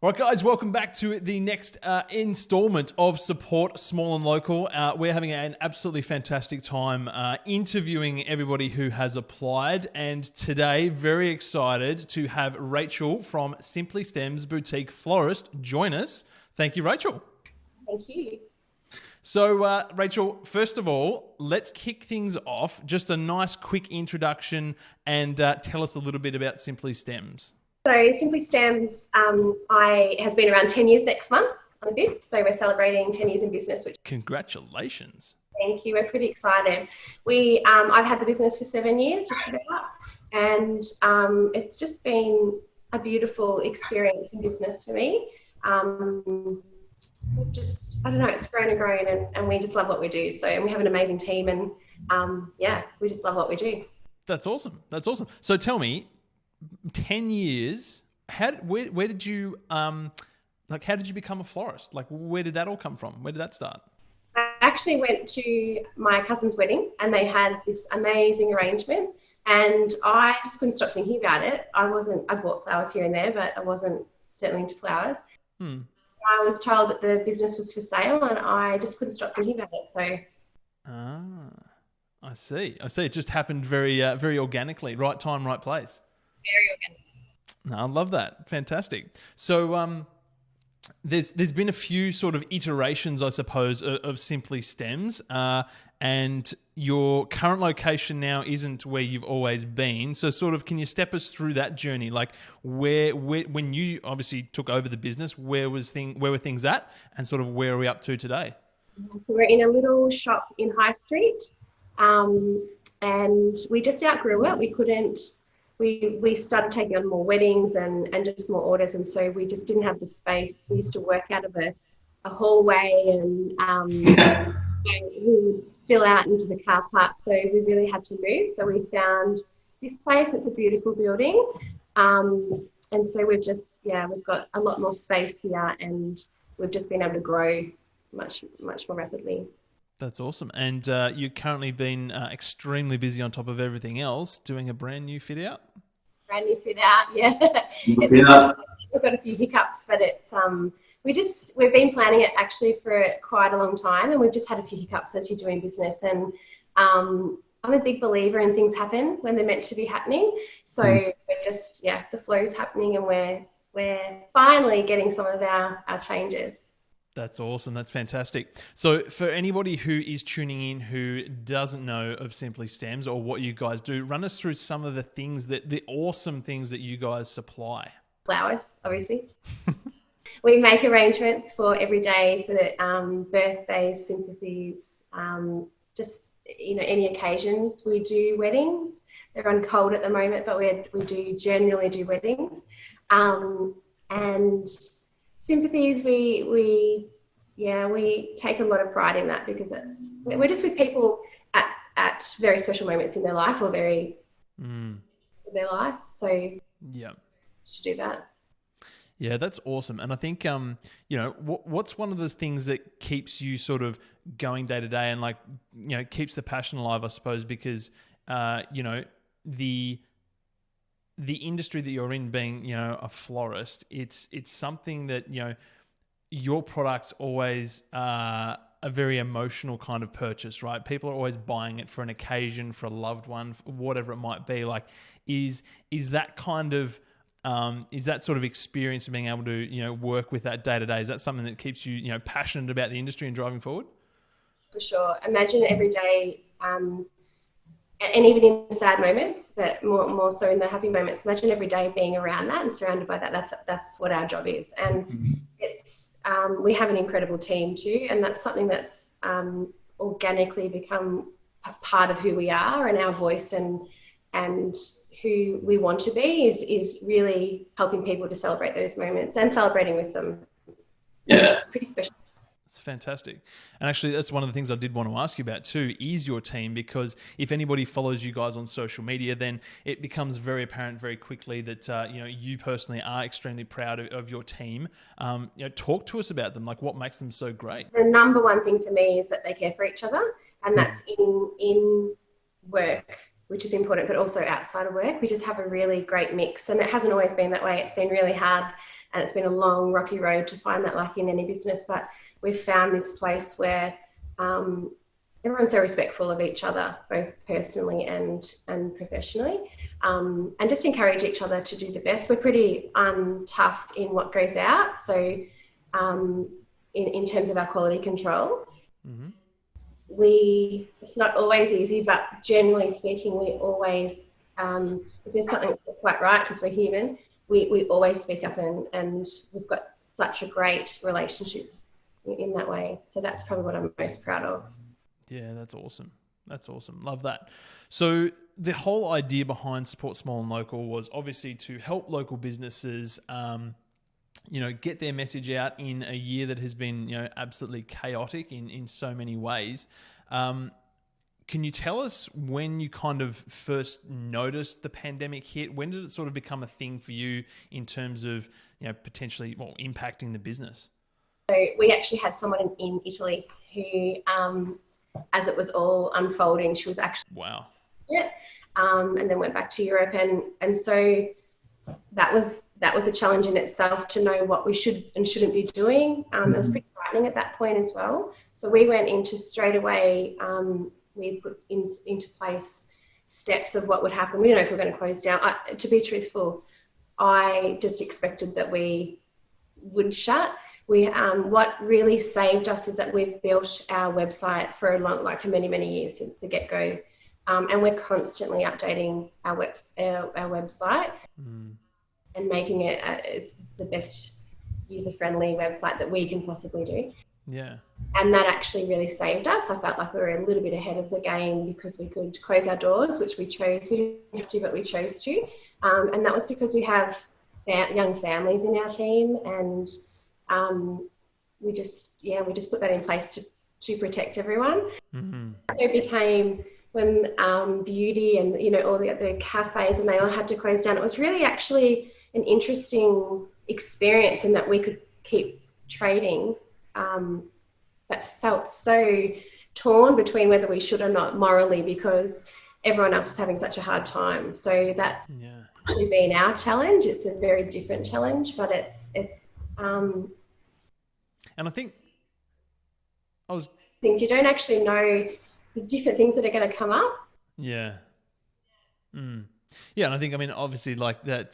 All right, guys, welcome back to the next installment of Support Small and Local. We're having an absolutely fantastic time interviewing everybody who has applied. And today, very excited to have Rachel from Simply Stems Boutique Florist join us. Thank you, Rachel. Thank you. So, Rachel, first of all, let's kick things off. Just a nice quick introduction and tell us a little bit about Simply Stems. So Simply Stems has been around 10 years next month on the 5th. So we're celebrating 10 years in business. Congratulations. Thank you. We're pretty excited. I've had the business for 7 years, just about. And it's just been a beautiful experience in business for me. I don't know, it's grown and grown and we just love what we do. So, and we have an amazing team and we just love what we do. That's awesome. That's awesome. So tell me, 10 years, where did you, how did you become a florist? Like, where did that all come from? Where did that start? I actually went to my cousin's wedding and they had this amazing arrangement and I just couldn't stop thinking about it. I bought flowers here and there, but I wasn't certainly into flowers. I was told that the business was for sale and I just couldn't stop thinking about it. So. I see. It just happened very organically. Right time, right place. Very organic. No, I love that. Fantastic. So there's been a few sort of iterations, I suppose, of Simply Stems, and your current location now isn't where you've always been. So sort of, can you step us through that journey? Like where when you obviously took over the business, where were things at, and sort of where are we up to today? So we're in a little shop in High Street, and we just outgrew it. We couldn't. We started taking on more weddings and just more orders, and so we just didn't have the space. We used to work out of a hallway and we would spill out into the car park, so we really had to move. So we found this place. It's a beautiful building, and so we've got a lot more space here and we've just been able to grow much more rapidly. That's awesome. And you've currently been extremely busy on top of everything else doing a brand new fit out? Brand new fit out, yeah. We've got a few hiccups, but it's we've been planning it actually for quite a long time and we've just had a few hiccups as you're doing business. And I'm a big believer in things happen when they're meant to be happening. So we're just, the flow's happening and we're finally getting some of our changes. That's awesome. That's fantastic. So for anybody who is tuning in who doesn't know of Simply Stems or what you guys do, run us through some of the awesome things that you guys supply. Flowers, obviously. We make arrangements for every day for the birthdays, sympathies, any occasions. We do weddings. They're on cold at the moment, but we do generally do weddings. And sympathies, we take a lot of pride in that because we're just with people at very special moments in their life or very their life. So yeah, should do that. Yeah, that's awesome. And I think what's one of the things that keeps you sort of going day to day and keeps the passion alive, I suppose, because the industry that you're in, being a florist, it's something that your products always are a very emotional kind of purchase, right? People are always buying it for an occasion, for a loved one, for whatever it might be. Like, is that kind of is that sort of experience of being able to work with that day to day? Is that something that keeps you passionate about the industry and driving forward? For sure. Imagine every day. And even in sad moments, but more so in the happy moments. Imagine every day being around that and surrounded by that. That's what our job is, and it's we have an incredible team too, and that's something that's organically become a part of who we are and our voice and who we want to be is really helping people to celebrate those moments and celebrating with them. Yeah, it's pretty special. It's fantastic. And actually, that's one of the things I did want to ask you about too, is your team, because if anybody follows you guys on social media, then it becomes very apparent very quickly that, you personally are extremely proud of your team. Talk to us about them, like what makes them so great. The number one thing for me is that they care for each other, and that's in work, which is important, but also outside of work. We just have a really great mix, and it hasn't always been that way. It's been really hard and it's been a long, rocky road to find that, like in any business. But we've found this place where everyone's so respectful of each other, both personally and professionally, and just encourage each other to do the best. We're pretty tough in what goes out, so in terms of our quality control. Mm-hmm. It's not always easy, but generally speaking, we always, if there's something that's not quite right, because we're human, we always speak up, and we've got such a great relationship in that way. So that's probably what I'm most proud of. Yeah, that's awesome. That's awesome. Love that. So the whole idea behind Support Small and Local was obviously to help local businesses, get their message out in a year that has been, absolutely chaotic in so many ways. Can you tell us when you kind of first noticed the pandemic hit? When did it sort of become a thing for you in terms of, potentially impacting the business? So we actually had someone in Italy who, as it was all unfolding, she was actually and then went back to Europe, and so that was a challenge in itself to know what we should and shouldn't be doing. It was pretty frightening at that point as well. So we went into straight away. We put into place steps of what would happen. We don't know if we're going to close down. To be truthful, I just expected that we would shut. What really saved us is that we've built our website for many, many years since the get-go, and we're constantly updating our website and making it as the best user-friendly website that we can possibly do. Yeah. And that actually really saved us. I felt like we were a little bit ahead of the game because we could close our doors, which we chose. We didn't have to, but we chose to. And that was because we have young families in our team, and we just put that in place to protect everyone. Mm-hmm. So it became when beauty and all the cafes, and they all had to close down. It was really actually an interesting experience in that we could keep trading, but felt so torn between whether we should or not morally, because everyone else was having such a hard time. So that's actually been our challenge. It's a very different challenge, but it's and I think you don't actually know the different things that are going to come up. Yeah. Yeah, and I think, obviously, like that,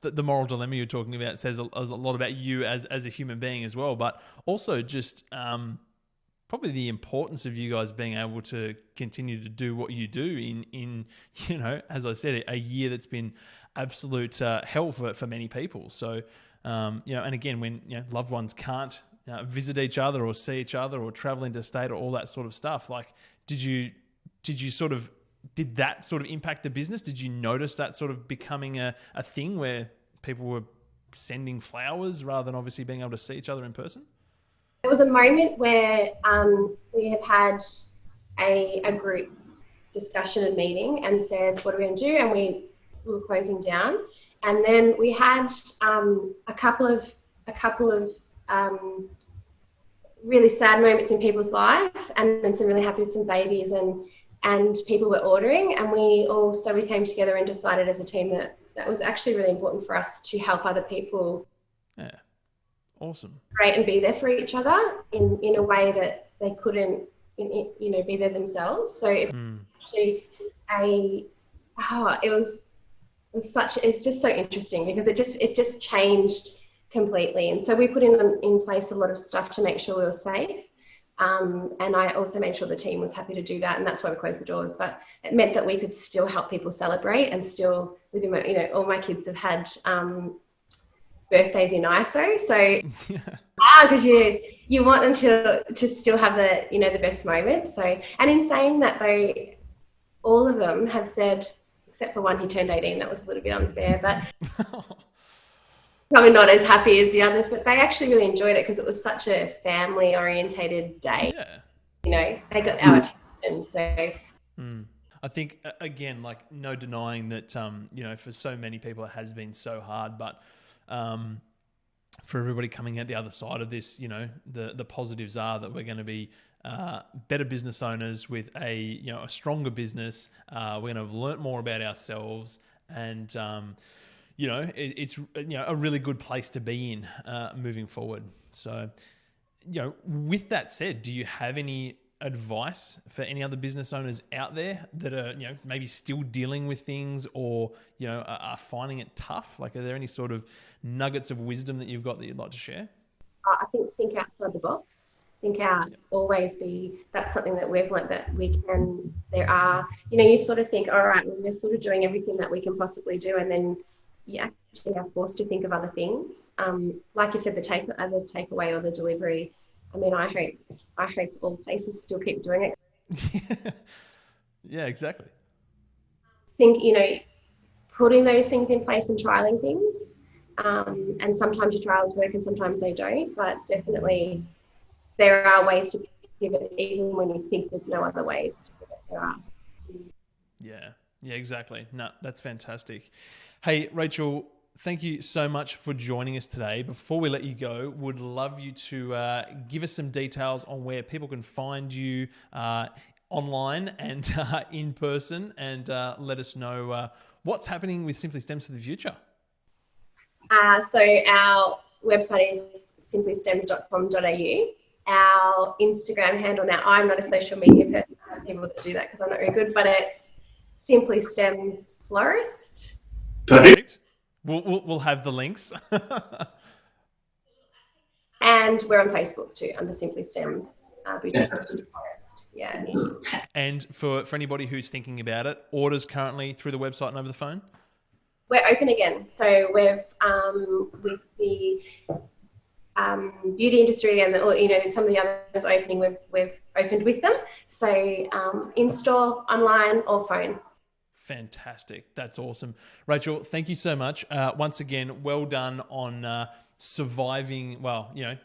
the moral dilemma you're talking about says a lot about you as a human being as well, but also just probably the importance of you guys being able to continue to do what you do in as I said, a year that's been absolute hell for many people. So, and again, when loved ones can't visit each other or see each other or travel interstate or all that sort of stuff, like did that sort of impact the business? Did you notice that sort of becoming a thing where people were sending flowers rather than obviously being able to see each other in person? There was a moment where we had a group discussion and meeting and said, what are we going to do? And we were closing down. And then we had a couple of really sad moments in people's life, and then some really happy with some babies, and people were ordering, and we came together and decided as a team that was actually really important for us to help other people. Yeah, awesome. Great, and be there for each other in a way that they couldn't, be there themselves. So it's just so interesting because it just changed completely. And so we put in place a lot of stuff to make sure we were safe. And I also made sure the team was happy to do that. And that's why we closed the doors. But it meant that we could still help people celebrate and still live in all my kids have had birthdays in ISO. So because you want them to still have the best moment. So, and in saying that though, all of them have said, except for one who turned 18, that was a little bit unfair, but probably not as happy as the others, but they actually really enjoyed it because it was such a family orientated day. Yeah. They got our attention. So I think again, like no denying that for so many people it has been so hard, but for everybody coming out the other side of this, the positives are that we're going to be better business owners with a stronger business. We're going to have learnt more about ourselves, and it's a really good place to be in moving forward. So, with that said, do you have any advice for any other business owners out there that are, maybe still dealing with things or, are finding it tough? Like, are there any sort of nuggets of wisdom that you've got that you'd like to share? I think outside the box. Think out, always be, that's something that we've learned that you sort of think, all right, well, we're sort of doing everything that we can possibly do. And then you actually are forced to think of other things. Like you said, the takeaway or the delivery. I mean, I hope all places still keep doing it. Yeah, exactly. Think, putting those things in place and trialing things. And sometimes your trials work and sometimes they don't, but definitely there are ways to pivot even when you think there's no other ways to pivot. There are. Yeah, exactly. No, that's fantastic. Hey, Rachel, thank you so much for joining us today. Before we let you go, would love you to give us some details on where people can find you online and in person, and let us know what's happening with Simply Stems for the future. So our website is simplystems.com.au. Our Instagram handle, now I'm not a social media person, I have people that do that because I'm not very good, but it's Simply Stems Florist. Perfect. We'll have the links. And we're on Facebook too, under Simply Stems Florist. Yeah. And for anybody who's thinking about it, orders currently through the website and over the phone? We're open again. So we've, with the beauty industry and some of the others opening, we've opened with them. So in-store, online or phone. Fantastic. That's awesome. Rachel, thank you so much. Once again, well done on surviving,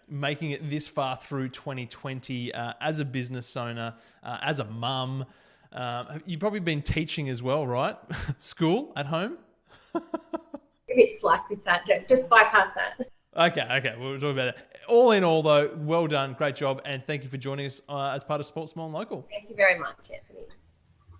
making it this far through 2020 as a business owner, as a mum. You've probably been teaching as well, right? School at home? A bit slack with that. Just bypass that. Okay. We'll talk about it. All in all, though, well done. Great job. And thank you for joining us as part of Sports Small and Local. Thank you very much, Anthony.